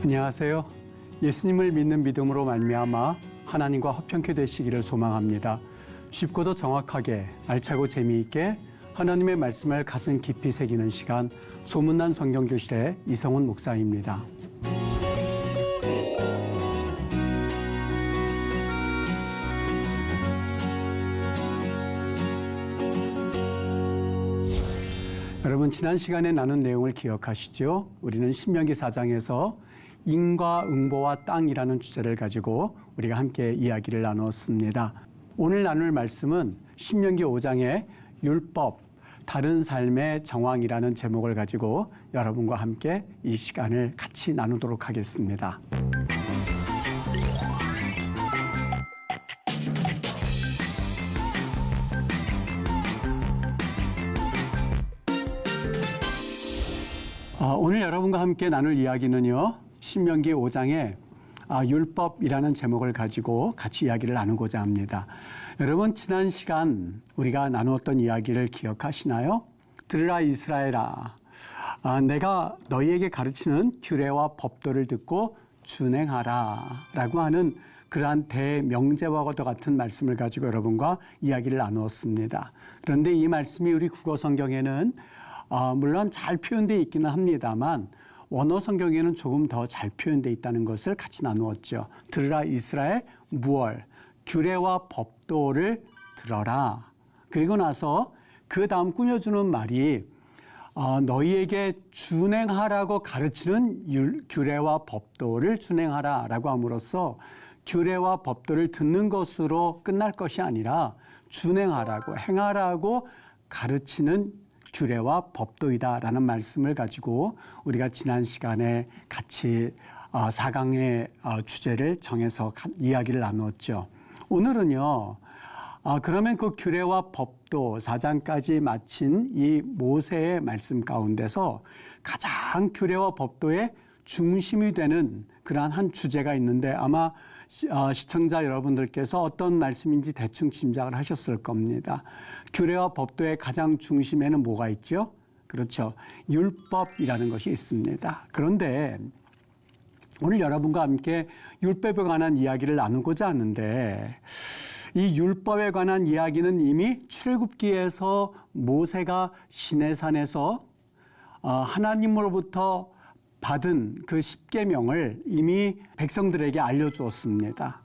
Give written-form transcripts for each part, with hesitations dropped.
안녕하세요. 예수님을 믿는 믿음으로 말미암아 하나님과 화평케 되시기를 소망합니다. 쉽고도 정확하게 알차고 재미있게 하나님의 말씀을 가슴 깊이 새기는 시간, 소문난 성경교실의 이성훈 목사입니다. 여러분, 지난 시간에 나눈 내용을 기억하시죠? 우리는 신명기 4장에서 인과응보와 땅이라는 주제를 가지고 우리가 함께 이야기를 나눴습니다. 오늘 나눌 말씀은 신명기 5장의 율법, 다른 삶의 정황이라는 제목을 가지고 여러분과 함께 이 시간을 같이 나누도록 하겠습니다. 오늘 여러분과 함께 나눌 이야기는요, 신명기 5장의 율법이라는 제목을 가지고 같이 이야기를 나누고자 합니다. 여러분, 지난 시간 우리가 나누었던 이야기를 기억하시나요? 들으라 이스라엘아, 내가 너희에게 가르치는 규례와 법도를 듣고 준행하라 라고 하는 그러한 대명제와도 같은 말씀을 가지고 여러분과 이야기를 나누었습니다. 그런데 이 말씀이 우리 국어 성경에는 물론 잘 표현되어 있기는 합니다만 원어 성경에는 조금 더 잘 표현되어 있다는 것을 같이 나누었죠. 들으라 이스라엘 무얼, 규례와 법도를 들어라. 그리고 나서 그 다음 꾸며주는 말이 너희에게 준행하라고 가르치는 규례와 법도를 준행하라 라고 함으로써 규례와 법도를 듣는 것으로 끝날 것이 아니라 준행하라고, 행하라고 가르치는 규례와 법도이다라는 말씀을 가지고 우리가 지난 시간에 같이 4강의 주제를 정해서 이야기를 나누었죠. 오늘은요, 그러면 그 규례와 법도 4장까지 마친 이 모세의 말씀 가운데서 가장 규례와 법도의 중심이 되는 그러한 한 주제가 있는데 아마 시청자 여러분들께서 어떤 말씀인지 대충 짐작을 하셨을 겁니다. 규례와 법도의 가장 중심에는 뭐가 있죠? 그렇죠. 율법이라는 것이 있습니다. 그런데 오늘 여러분과 함께 율법에 관한 이야기를 나누고자 하는데 이 율법에 관한 이야기는 이미 출애굽기에서 모세가 시내산에서 하나님으로부터 받은 그 십계명을 이미 백성들에게 알려주었습니다.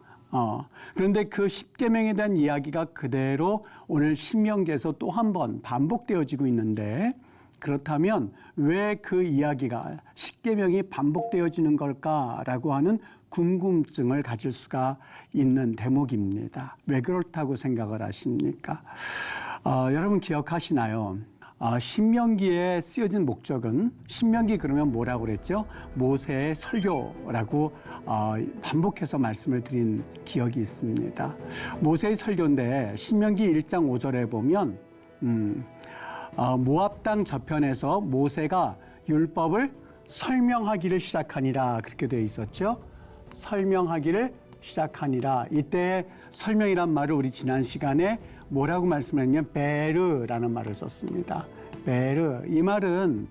그런데 그 십계명에 대한 이야기가 그대로 오늘 신명기에서 또 한 번 반복되어지고 있는데 그렇다면 왜 그 이야기가 십계명이 반복되어지는 걸까라고 하는 궁금증을 가질 수가 있는 대목입니다. 왜 그렇다고 생각을 하십니까? 여러분 기억하시나요? 신명기에 쓰여진 목적은 신명기 그러면 뭐라고 그랬죠? 모세의 설교라고 반복해서 말씀을 드린 기억이 있습니다. 모세의 설교인데 신명기 1장 5절에 보면 모압 땅 저편에서 모세가 율법을 설명하기를 시작하니라 그렇게 되어 있었죠. 설명하기를 시작하니라. 이때 설명이란 말을 우리 지난 시간에 뭐라고 말씀을 했냐면 베르라는 말을 썼습니다. 베르. 이 말은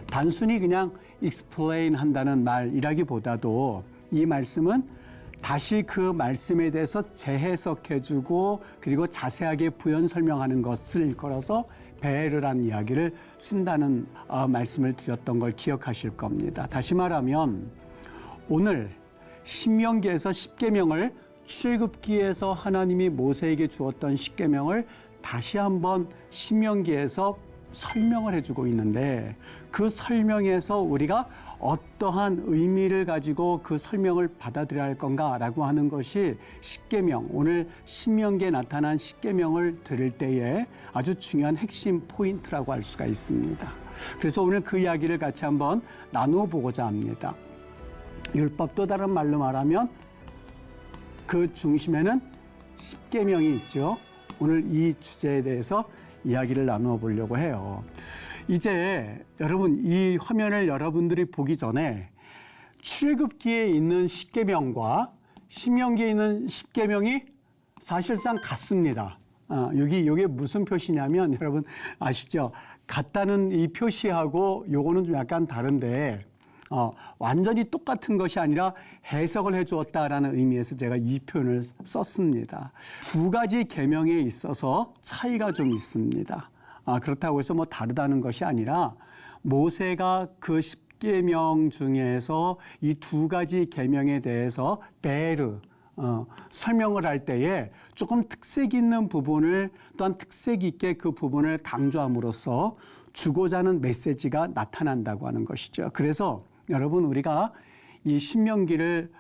단순히 그냥 explain 한다는 말이라기보다도 이 말씀은 다시 그 말씀에 대해서 재해석해주고 그리고 자세하게 부연 설명하는 것을 일컬어서 베르라는 이야기를 쓴다는 말씀을 드렸던 걸 기억하실 겁니다. 다시 말하면 오늘 신명기에서 십계명을 출애굽기에서 하나님이 모세에게 주었던 십계명을 다시 한번 신명기에서 설명을 해주고 있는데 그 설명에서 우리가 어떠한 의미를 가지고 그 설명을 받아들여야 할 건가라고 하는 것이 십계명, 오늘 신명기에 나타난 십계명을 들을 때에 아주 중요한 핵심 포인트라고 할 수가 있습니다. 그래서 오늘 그 이야기를 같이 한번 나누어 보고자 합니다. 율법 또 다른 말로 말하면 그 중심에는 십계명이 있죠. 오늘 이 주제에 대해서 이야기를 나누어 보려고 해요. 이제 여러분 이 화면을 여러분들이 보기 전에 출애굽기에 있는 십계명과 신명기에 있는 십계명이 사실상 같습니다. 이게 무슨 표시냐면 여러분 아시죠? 같다는 이 표시하고 요거는 좀 약간 다른데 완전히 똑같은 것이 아니라 해석을 해주었다라는 의미에서 제가 이 표현을 썼습니다. 두 가지 계명에 있어서 차이가 좀 있습니다. 그렇다고 해서 뭐 다르다는 것이 아니라 모세가 그 10계명 중에서 이 두 가지 계명에 대해서 설명을 할 때에 조금 특색 있는 부분을 또한 특색 있게 그 부분을 강조함으로써 주고자 하는 메시지가 나타난다고 하는 것이죠. 그래서 여러분 우리가 이 신명기를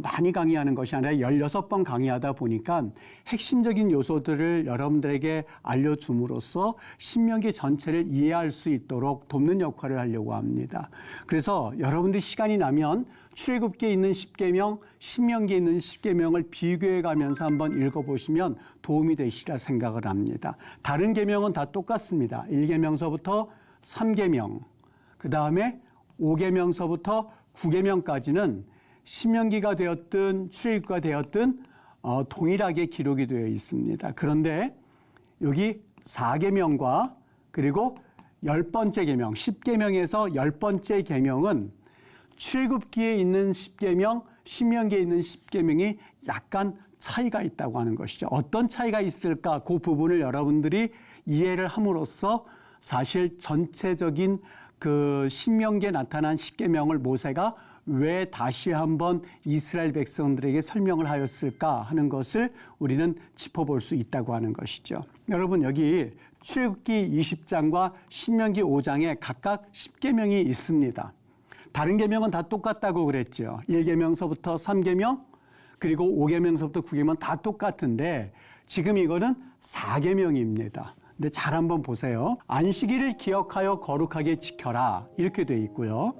많이 강의하는 것이 아니라 16번 강의하다 보니까 핵심적인 요소들을 여러분들에게 알려줌으로써 신명기 전체를 이해할 수 있도록 돕는 역할을 하려고 합니다. 그래서 여러분들이 시간이 나면 출애굽기에 있는 10계명, 신명기에 있는 10계명을 비교해 가면서 한번 읽어보시면 도움이 되시리라 생각을 합니다. 다른 계명은 다 똑같습니다. 1계명서부터 3계명, 그 다음에 5계명서부터 9계명까지는 신명기가 되었든 출애굽기가 되었든 동일하게 기록이 되어 있습니다. 그런데 여기 4계명과 그리고 10번째 계명, 10계명에서 10번째 계명은 출애굽기에 있는 10계명, 신명기에 있는 10계명이 약간 차이가 있다고 하는 것이죠. 어떤 차이가 있을까? 그 부분을 여러분들이 이해를 함으로써 사실 전체적인 그 신명기에 나타난 10계명을 모세가 왜 다시 한번 이스라엘 백성들에게 설명을 하였을까 하는 것을 우리는 짚어볼 수 있다고 하는 것이죠. 여러분 여기 출애굽기 20장과 신명기 5장에 각각 10계명이 있습니다. 다른 계명은 다 똑같다고 그랬죠. 1계명서부터 3계명 그리고 5계명서부터 9계명 다 똑같은데 지금 이거는 4계명입니다. 근데 잘 한번 보세요. 안식일을 기억하여 거룩하게 지켜라 이렇게 돼 있고요.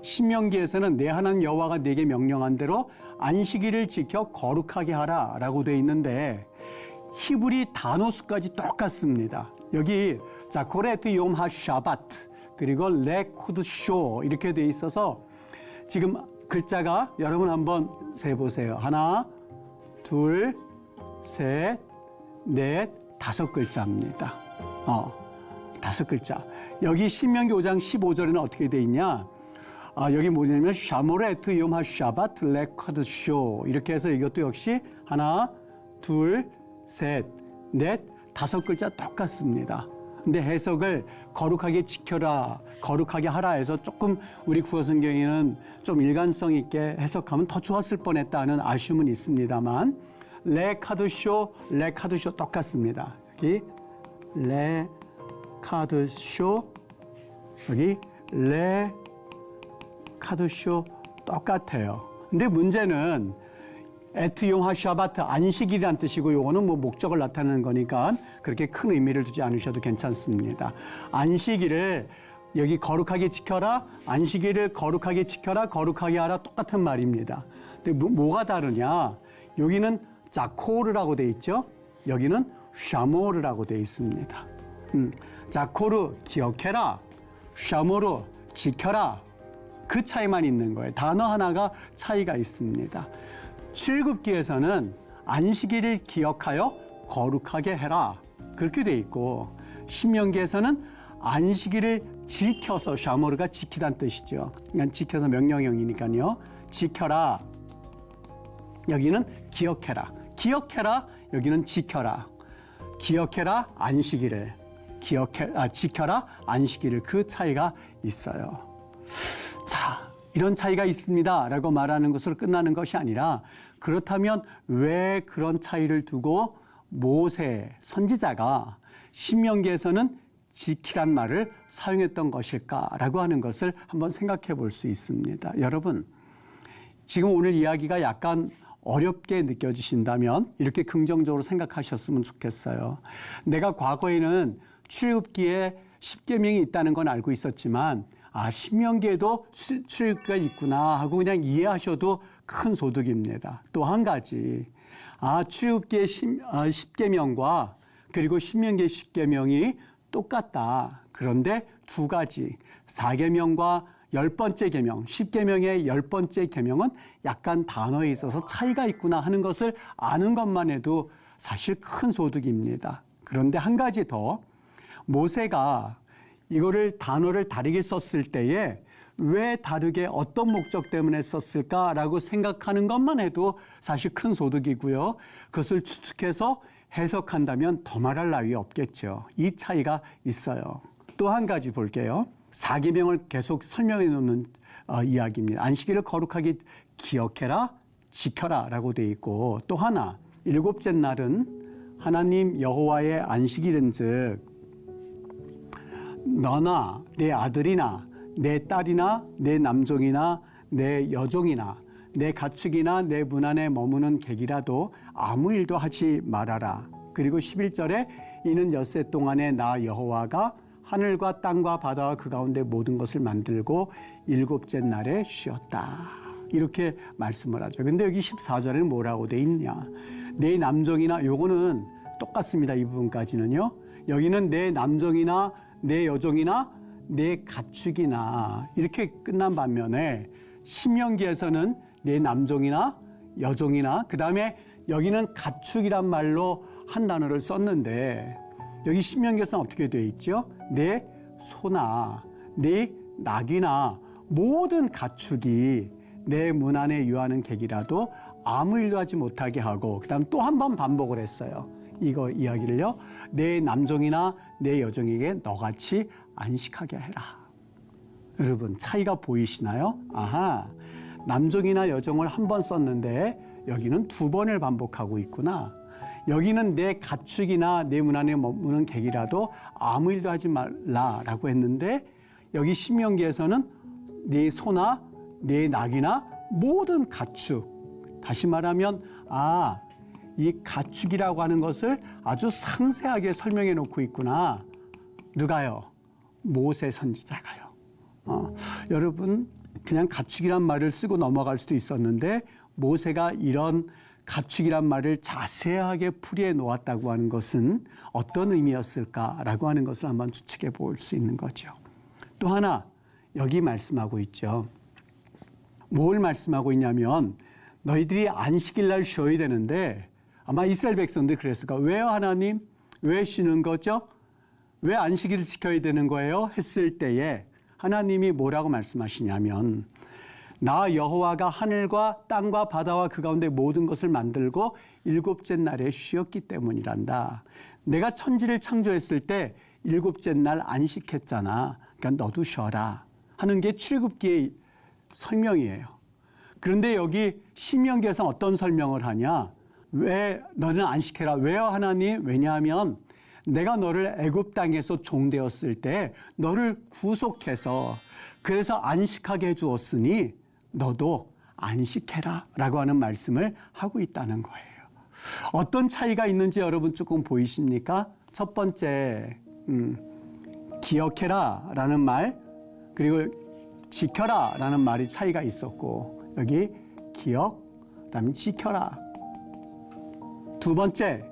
신명기에서는 내 하나님 여호와가 네게 명령한 대로 안식일을 지켜 거룩하게 하라라고 돼 있는데 히브리 단어 수까지 똑같습니다. 여기 고레트 욤 하샤바트 그리고 레코드쇼 이렇게 돼 있어서 지금 글자가 여러분 한번 세보세요. 하나, 둘, 셋, 넷, 5글자입니다. 5글자. 여기 신명기 5장 15절에는 어떻게 돼 있냐? 여기 뭐냐면 샤모레트 욤 하샤바트 레코드쇼 이렇게 해서 이것도 역시 하나, 둘, 셋, 넷, 5글자 똑같습니다. 근데 해석을 거룩하게 지켜라, 거룩하게 하라 해서 조금 우리 구어성경에는 좀 일관성 있게 해석하면 더 좋았을 뻔했다는 아쉬움은 있습니다만 레카드쇼 똑같습니다. 여기 레카드쇼 여기 레카드쇼 똑같아요. 근데 문제는 에트용 하샤바트 안식일이란 뜻이고 요거는 뭐 목적을 나타내는 거니까 그렇게 큰 의미를 두지 않으셔도 괜찮습니다. 안식일을 여기 거룩하게 지켜라, 안식일을 거룩하게 지켜라, 거룩하게 하라 똑같은 말입니다. 근데 뭐가 다르냐? 여기는 자코르라고 돼 있죠. 여기는 샤모르라고 돼 있습니다. 자코르 기억해라, 샤모르 지켜라. 그 차이만 있는 거예요. 단어 하나가 차이가 있습니다. 출애굽기에서는 안식일을 기억하여 거룩하게 해라 그렇게 돼 있고 신명기에서는 안식일을 지켜서 샤모르가 지키다는 뜻이죠. 그러니까 지켜서 명령형이니까요. 지켜라. 여기는 기억해라. 기억해라. 여기는 지켜라. 기억해라. 안식일을. 지켜라. 안식일을. 그 차이가 있어요. 자, 이런 차이가 있습니다 라고 말하는 것으로 끝나는 것이 아니라 그렇다면 왜 그런 차이를 두고 모세 선지자가 신명기에서는 지키란 말을 사용했던 것일까라고 하는 것을 한번 생각해 볼 수 있습니다. 여러분, 지금 오늘 이야기가 약간 어렵게 느껴지신다면 이렇게 긍정적으로 생각하셨으면 좋겠어요. 내가 과거에는 출애굽기에 10계명이 있다는 건 알고 있었지만 신명기에도 출애굽기가 있구나 하고 그냥 이해하셔도 큰 소득입니다. 또 한 가지, 출애굽기의 10계명과 그리고 신명기의 10계명이 똑같다. 그런데 두 가지, 4계명과 10번째 계명, 10계명의 10번째 계명은 약간 단어에 있어서 차이가 있구나 하는 것을 아는 것만 해도 사실 큰 소득입니다. 그런데 한 가지 더, 모세가 이거를 단어를 다르게 썼을 때에 왜 다르게 어떤 목적 때문에 썼을까라고 생각하는 것만 해도 사실 큰 소득이고요. 그것을 추측해서 해석한다면 더 말할 나위 없겠죠. 이 차이가 있어요. 또 한 가지 볼게요. 사계명을 계속 설명해 놓는 이야기입니다. 안식일을 거룩하게 기억해라, 지켜라 라고 돼 있고, 또 하나 일곱째 날은 하나님 여호와의 안식일인즉 너나 내 아들이나 내 딸이나 내 남종이나 내 여종이나 내 가축이나 내 문 안에 머무는 객이라도 아무 일도 하지 말아라. 그리고 11절에 이는 엿새 동안에 나 여호와가 하늘과 땅과 바다와 그 가운데 모든 것을 만들고 일곱째 날에 쉬었다. 이렇게 말씀을 하죠. 근데 여기 14절에는 뭐라고 돼 있냐. 내 남종이나, 요거는 똑같습니다. 이 부분까지는요. 여기는 내 남종이나 내 여종이나 내 가축이나 이렇게 끝난 반면에 신명기에서는 내 남종이나 여종이나, 그 다음에 여기는 가축이란 말로 한 단어를 썼는데, 여기 신명기에서는 어떻게 되어 있죠? 내 소나 내 낙이나 모든 가축이 내 문 안에 유하는 객이라도 아무 일도 하지 못하게 하고, 그 다음 또 한 번 반복을 했어요. 이거 이야기를요. 내 남종이나 내 여종에게 너같이 안식하게 해라. 여러분 차이가 보이시나요? 아하, 남종이나 여종을 한 번 썼는데 여기는 두 번을 반복하고 있구나. 여기는 내 가축이나 내 문 안에 머무는 객이라도 아무 일도 하지 말라라고 했는데, 여기 신명기에서는 내 소나 내 낙이나 모든 가축, 다시 말하면 이 가축이라고 하는 것을 아주 상세하게 설명해 놓고 있구나. 누가요? 모세 선지자가요. 여러분 그냥 가축이란 말을 쓰고 넘어갈 수도 있었는데, 모세가 이런 가축이란 말을 자세하게 풀이해 놓았다고 하는 것은 어떤 의미였을까라고 하는 것을 한번 추측해 볼 수 있는 거죠. 또 하나 여기 말씀하고 있죠. 뭘 말씀하고 있냐면, 너희들이 안식일 날 쉬어야 되는데, 아마 이스라엘 백성들이 그랬을까? 왜요 하나님? 왜 쉬는 거죠? 왜 안식일을 지켜야 되는 거예요? 했을 때에 하나님이 뭐라고 말씀하시냐면, 나 여호와가 하늘과 땅과 바다와 그 가운데 모든 것을 만들고 일곱째 날에 쉬었기 때문이란다. 내가 천지를 창조했을 때 일곱째 날 안식했잖아. 그러니까 너도 쉬어라 하는 게 출애굽기의 설명이에요. 그런데 여기 신명기에서 어떤 설명을 하냐? 왜 너는 안식해라? 왜요 하나님? 왜냐하면 내가 너를 애굽 땅에서 종되었을 때 너를 구속해서 그래서 안식하게 해주었으니 너도 안식해라 라고 하는 말씀을 하고 있다는 거예요. 어떤 차이가 있는지 여러분 조금 보이십니까? 첫 번째 기억해라 라는 말, 그리고 지켜라 라는 말이 차이가 있었고, 여기 기억, 그다음에 지켜라. 두 번째,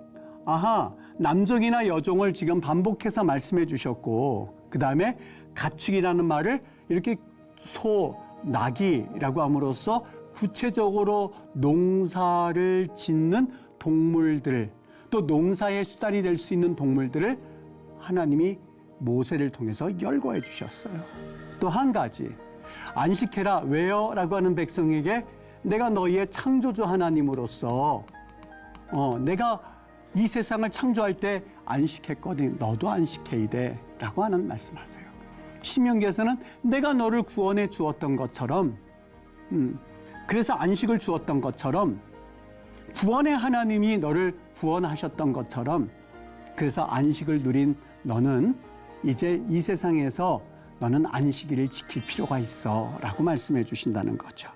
남종이나 여종을 지금 반복해서 말씀해 주셨고, 그 다음에 가축이라는 말을 이렇게 소, 낙이라고 함으로써 구체적으로 농사를 짓는 동물들, 또 농사의 수단이 될 수 있는 동물들을 하나님이 모세를 통해서 열거해 주셨어요. 또 한 가지, 안식해라. 왜요? 라고 하는 백성에게 내가 너희의 창조주 하나님으로서 내가 이 세상을 창조할 때 안식했거든. 너도 안식해야 돼 라고 하는 말씀하세요. 신명기에서는 내가 너를 구원해 주었던 것처럼, 그래서 안식을 주었던 것처럼, 구원의 하나님이 너를 구원하셨던 것처럼, 그래서 안식을 누린 너는 이제 이 세상에서 너는 안식일을 지킬 필요가 있어 라고 말씀해 주신다는 거죠.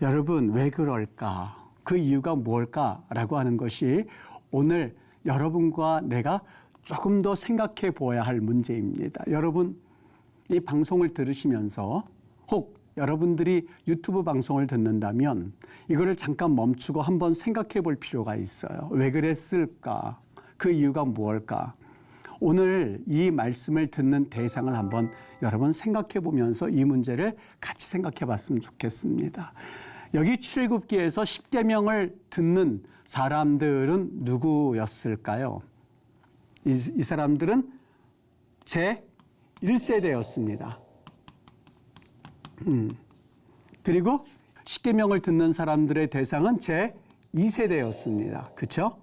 여러분 왜 그럴까? 그 이유가 뭘까라고 하는 것이 오늘 여러분과 내가 조금 더 생각해 보아야 할 문제입니다. 여러분 이 방송을 들으시면서, 혹 여러분들이 유튜브 방송을 듣는다면 이거를 잠깐 멈추고 한번 생각해 볼 필요가 있어요. 왜 그랬을까? 그 이유가 무엇일까? 오늘 이 말씀을 듣는 대상을 한번 여러분 생각해 보면서 이 문제를 같이 생각해 봤으면 좋겠습니다. 여기 출애굽기에서 10계명을 듣는 사람들은 누구였을까요? 이 사람들은 제 1세대였습니다. 그리고 십계명을 듣는 사람들의 대상은 제 2세대였습니다. 그렇죠?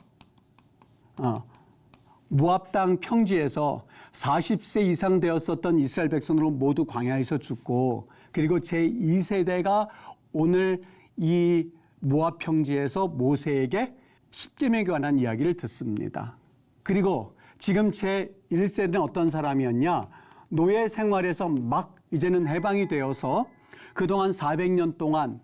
모압 땅 평지에서 40세 이상 되었었던 이스라엘 백성들은 모두 광야에서 죽고, 그리고 제 2세대가 오늘 이 모압 평지에서 모세에게 십계명에 관한 이야기를 듣습니다. 그리고 지금 제 1세대는 어떤 사람이었냐? 노예 생활에서 막 이제는 해방이 되어서 그동안 400년 동안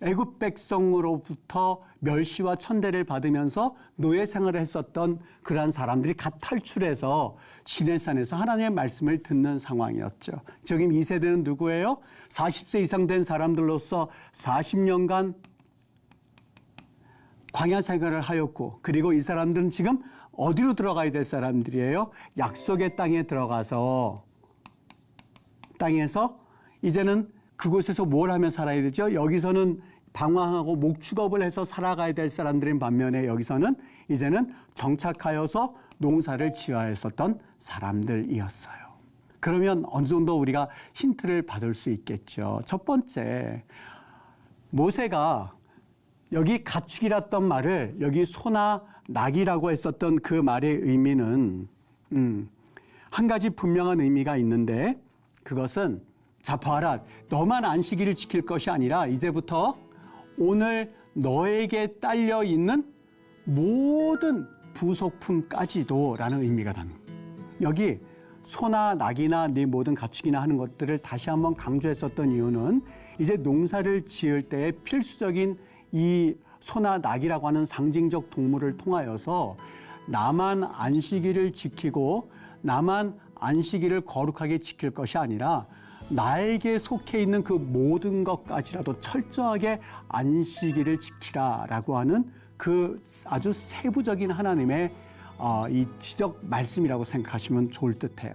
애굽 백성으로부터 멸시와 천대를 받으면서 노예 생활을 했었던 그러한 사람들이 갓 탈출해서 시내산에서 하나님의 말씀을 듣는 상황이었죠. 지금 2세대는 누구예요? 40세 이상 된 사람들로서 40년간 광야 생활을 하였고, 그리고 이 사람들은 지금 어디로 들어가야 될 사람들이에요? 약속의 땅에 들어가서 땅에서 이제는 그곳에서 뭘 하며 살아야 되죠? 여기서는 방황하고 목축업을 해서 살아가야 될 사람들인 반면에 여기서는 이제는 정착하여서 농사를 지어야 했었던 사람들이었어요. 그러면 어느 정도 우리가 힌트를 받을 수 있겠죠. 첫 번째, 모세가 여기 가축이랐던 말을 여기 소나 낙이라고 했었던 그 말의 의미는 한 가지 분명한 의미가 있는데, 그것은 자 봐라, 너만 안식일을 지킬 것이 아니라 이제부터 오늘 너에게 딸려 있는 모든 부속품까지도 라는 의미가 담깁니다. 여기 소나 낙이나 네 모든 가축이나 하는 것들을 다시 한번 강조했었던 이유는 이제 농사를 지을 때의 필수적인 이 소나 낙이라고 하는 상징적 동물을 통하여서 나만 안식일을 지키고 나만 안식일을 거룩하게 지킬 것이 아니라 나에게 속해 있는 그 모든 것까지라도 철저하게 안식일을 지키라라고 하는 그 아주 세부적인 하나님의 이 지적 말씀이라고 생각하시면 좋을 듯해요.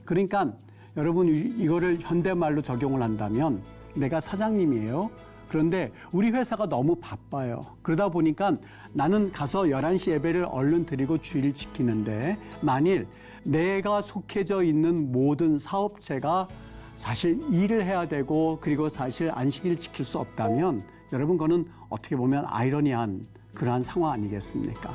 그러니까 여러분 이거를 현대말로 적용을 한다면, 내가 사장님이에요. 그런데 우리 회사가 너무 바빠요. 그러다 보니까 나는 가서 11시 예배를 얼른 드리고 주일을 지키는데, 만일 내가 속해져 있는 모든 사업체가 사실 일을 해야 되고 그리고 사실 안식일을 지킬 수 없다면, 여러분 그거는 어떻게 보면 아이러니한 그러한 상황 아니겠습니까?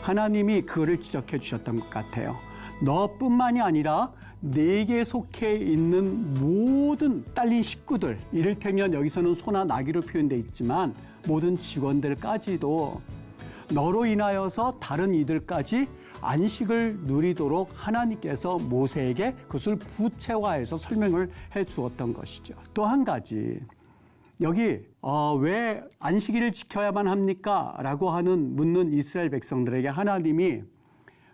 하나님이 그거를 지적해 주셨던 것 같아요. 너뿐만이 아니라 내게 속해 있는 모든 딸린 식구들, 이를테면 여기서는 소나 나귀로 표현되어 있지만 모든 직원들까지도 너로 인하여서 다른 이들까지 안식을 누리도록 하나님께서 모세에게 그것을 구체화해서 설명을 해 주었던 것이죠. 또 한 가지, 여기 왜 안식일을 지켜야만 합니까? 라고 묻는 이스라엘 백성들에게 하나님이,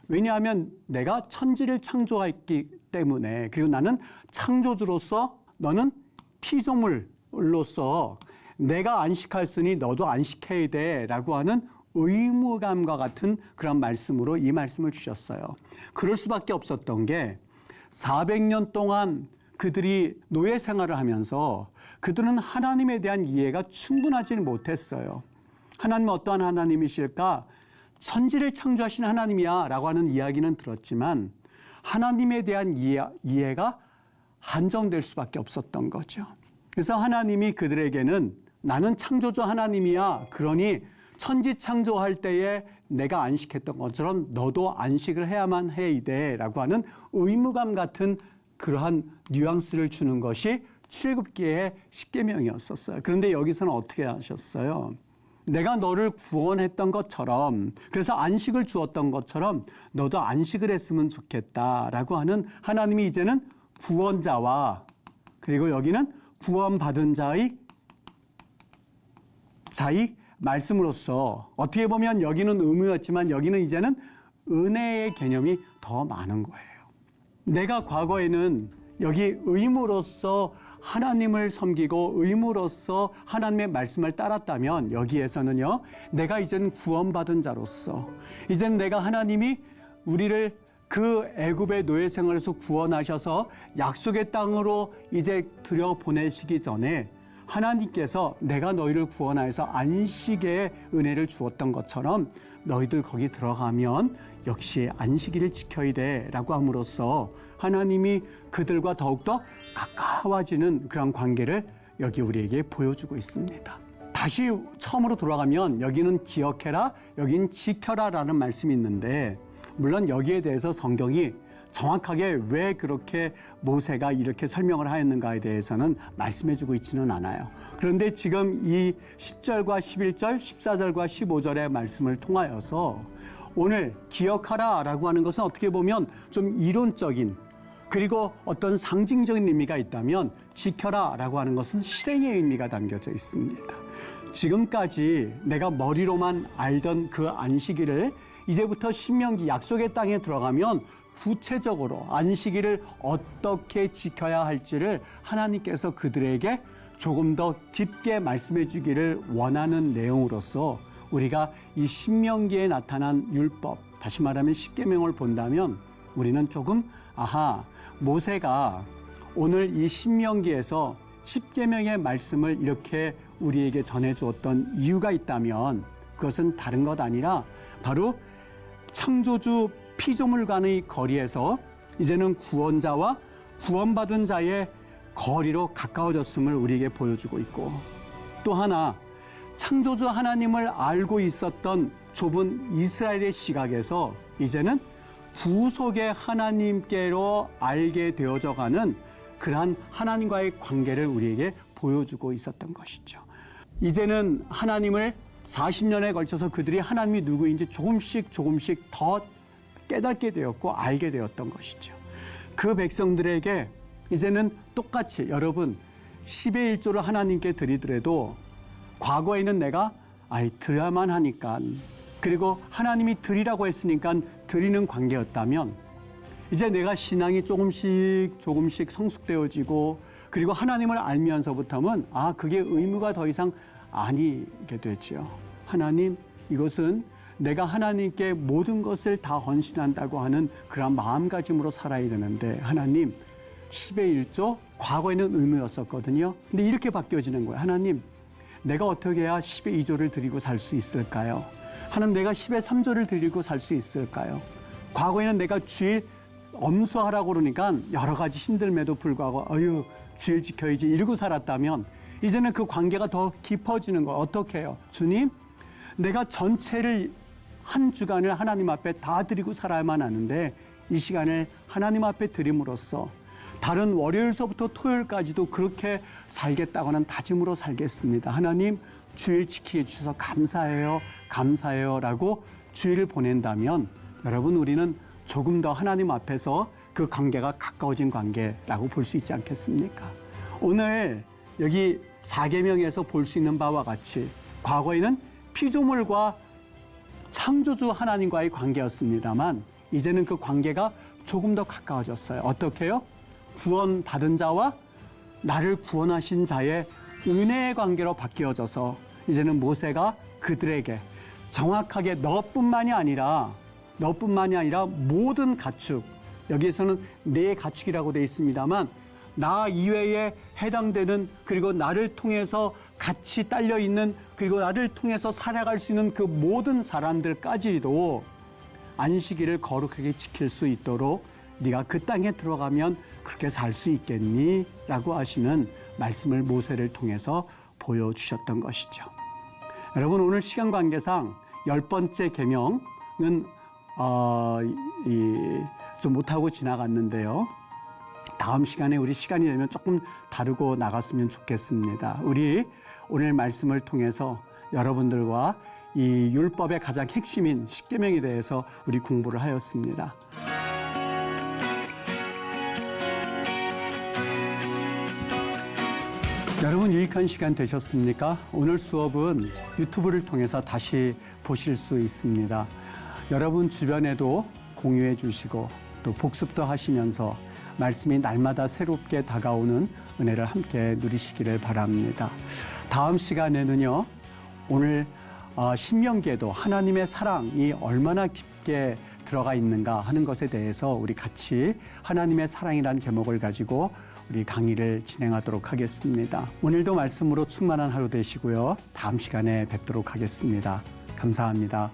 왜냐하면 내가 천지를 창조했기 때문에, 그리고 나는 창조주로서 너는 피조물로서 내가 안식했으니 너도 안식해야 돼 라고 하는 의무감과 같은 그런 말씀으로 이 말씀을 주셨어요. 그럴 수밖에 없었던 게 400년 동안 그들이 노예 생활을 하면서 그들은 하나님에 대한 이해가 충분하지 못했어요. 하나님은 어떠한 하나님이실까? 천지를 창조하신 하나님이야 라고 하는 이야기는 들었지만 하나님에 대한 이해가 한정될 수밖에 없었던 거죠. 그래서 하나님이 그들에게는 나는 창조주 하나님이야. 그러니 천지 창조할 때에 내가 안식했던 것처럼 너도 안식을 해야만 해이돼 라고 하는 의무감 같은 그러한 뉘앙스를 주는 것이 출애굽기의 십계명이었었어요. 그런데 여기서는 어떻게 하셨어요? 내가 너를 구원했던 것처럼, 그래서 안식을 주었던 것처럼 너도 안식을 했으면 좋겠다라고 하는 하나님이 이제는 구원자와, 그리고 여기는 구원받은 자의 말씀으로서, 어떻게 보면 여기는 의무였지만 여기는 이제는 은혜의 개념이 더 많은 거예요. 내가 과거에는 여기 의무로서 하나님을 섬기고 의무로서 하나님의 말씀을 따랐다면, 여기에서는요, 내가 이제는 구원받은 자로서, 이제는 내가 하나님이 우리를 그 애굽의 노예 생활에서 구원하셔서 약속의 땅으로 이제 들여보내시기 전에 하나님께서 내가 너희를 구원하여서 안식의 은혜를 주었던 것처럼 너희들 거기 들어가면 역시 안식일을 지켜야 돼 라고 함으로써 하나님이 그들과 더욱더 가까워지는 그런 관계를 여기 우리에게 보여주고 있습니다. 다시 처음으로 돌아가면 여기는 기억해라, 여기는 지켜라라는 말씀이 있는데 물론 여기에 대해서 성경이 정확하게 왜 그렇게 모세가 이렇게 설명을 하였는가에 대해서는 말씀해주고 있지는 않아요. 그런데 지금 이 10절과 11절, 14절과 15절의 말씀을 통하여서 오늘 기억하라 라고 하는 것은 어떻게 보면 좀 이론적인 그리고 어떤 상징적인 의미가 있다면 지켜라 라고 하는 것은 실행의 의미가 담겨져 있습니다. 지금까지 내가 머리로만 알던 그 안식일을 이제부터 신명기 약속의 땅에 들어가면 구체적으로 안식일을 어떻게 지켜야 할지를 하나님께서 그들에게 조금 더 깊게 말씀해 주기를 원하는 내용으로서 우리가 이 신명기에 나타난 율법, 다시 말하면 십계명을 본다면 우리는 조금 모세가 오늘 이 신명기에서 십계명의 말씀을 이렇게 우리에게 전해 주었던 이유가 있다면 그것은 다른 것 아니라 바로 창조주 피조물간의 거리에서 이제는 구원자와 구원받은 자의 거리로 가까워졌음을 우리에게 보여주고 있고 또 하나 창조주 하나님을 알고 있었던 좁은 이스라엘의 시각에서 이제는 구속의 하나님께로 알게 되어져 가는 그러한 하나님과의 관계를 우리에게 보여주고 있었던 것이죠. 이제는 하나님을 40년에 걸쳐서 그들이 하나님이 누구인지 조금씩 더 깨닫게 되었고 알게 되었던 것이죠. 그 백성들에게 이제는 똑같이 여러분 10의 1조를 하나님께 드리더라도 과거에는 내가 드려야만 하니까 그리고 하나님이 드리라고 했으니까 드리는 관계였다면 이제 내가 신앙이 조금씩 성숙되어지고 그리고 하나님을 알면서부터는 그게 의무가 더 이상 아니게 되죠. 하나님, 이것은 내가 하나님께 모든 것을 다 헌신한다고 하는 그런 마음가짐으로 살아야 되는데 하나님, 10의 1조 과거에는 의무였었거든요. 근데 이렇게 바뀌어지는 거예요. 하나님, 내가 어떻게 해야 10의 2조를 드리고 살 수 있을까요? 하나님, 내가 10의 3조를 드리고 살 수 있을까요? 과거에는 내가 주일 엄수하라고 그러니까 여러 가지 힘듦에도 불구하고 주일 지켜야지 이러고 살았다면 이제는 그 관계가 더 깊어지는 거 어떻게 해요? 주님, 내가 전체를 한 주간을 하나님 앞에 다 드리고 살아야만 하는데 이 시간을 하나님 앞에 드림으로써 다른 월요일서부터 토요일까지도 그렇게 살겠다고는 다짐으로 살겠습니다. 하나님, 주일 지키게 해주셔서 감사해요 라고 주일을 보낸다면 여러분 우리는 조금 더 하나님 앞에서 그 관계가 가까워진 관계라고 볼 수 있지 않겠습니까? 오늘 여기 4계명에서 볼 수 있는 바와 같이 과거에는 피조물과 창조주 하나님과의 관계였습니다만 이제는 그 관계가 조금 더 가까워졌어요. 어떻게 해요? 구원받은 자와 나를 구원하신 자의 은혜의 관계로 바뀌어져서 이제는 모세가 그들에게 정확하게 너뿐만이 아니라 모든 가축, 여기에서는 내 가축이라고 되어 있습니다만 나 이외에 해당되는 그리고 나를 통해서 같이 딸려 있는 그리고 나를 통해서 살아갈 수 있는 그 모든 사람들까지도 안식일을 거룩하게 지킬 수 있도록 네가 그 땅에 들어가면 그렇게 살 수 있겠니? 라고 하시는 말씀을 모세를 통해서 보여주셨던 것이죠. 여러분 오늘 시간 관계상 10번째 계명은 좀 못하고 지나갔는데요. 다음 시간에 우리 시간이 되면 조금 다루고 나갔으면 좋겠습니다. 우리 오늘 말씀을 통해서 여러분들과 이 율법의 가장 핵심인 십계명에 대해서 우리 공부를 하였습니다. 여러분 유익한 시간 되셨습니까? 오늘 수업은 유튜브를 통해서 다시 보실 수 있습니다. 여러분 주변에도 공유해 주시고 또 복습도 하시면서 말씀이 날마다 새롭게 다가오는 은혜를 함께 누리시기를 바랍니다. 다음 시간에는요, 오늘 신명기에도 하나님의 사랑이 얼마나 깊게 들어가 있는가 하는 것에 대해서 우리 같이 하나님의 사랑이라는 제목을 가지고 우리 강의를 진행하도록 하겠습니다. 오늘도 말씀으로 충만한 하루 되시고요. 다음 시간에 뵙도록 하겠습니다. 감사합니다.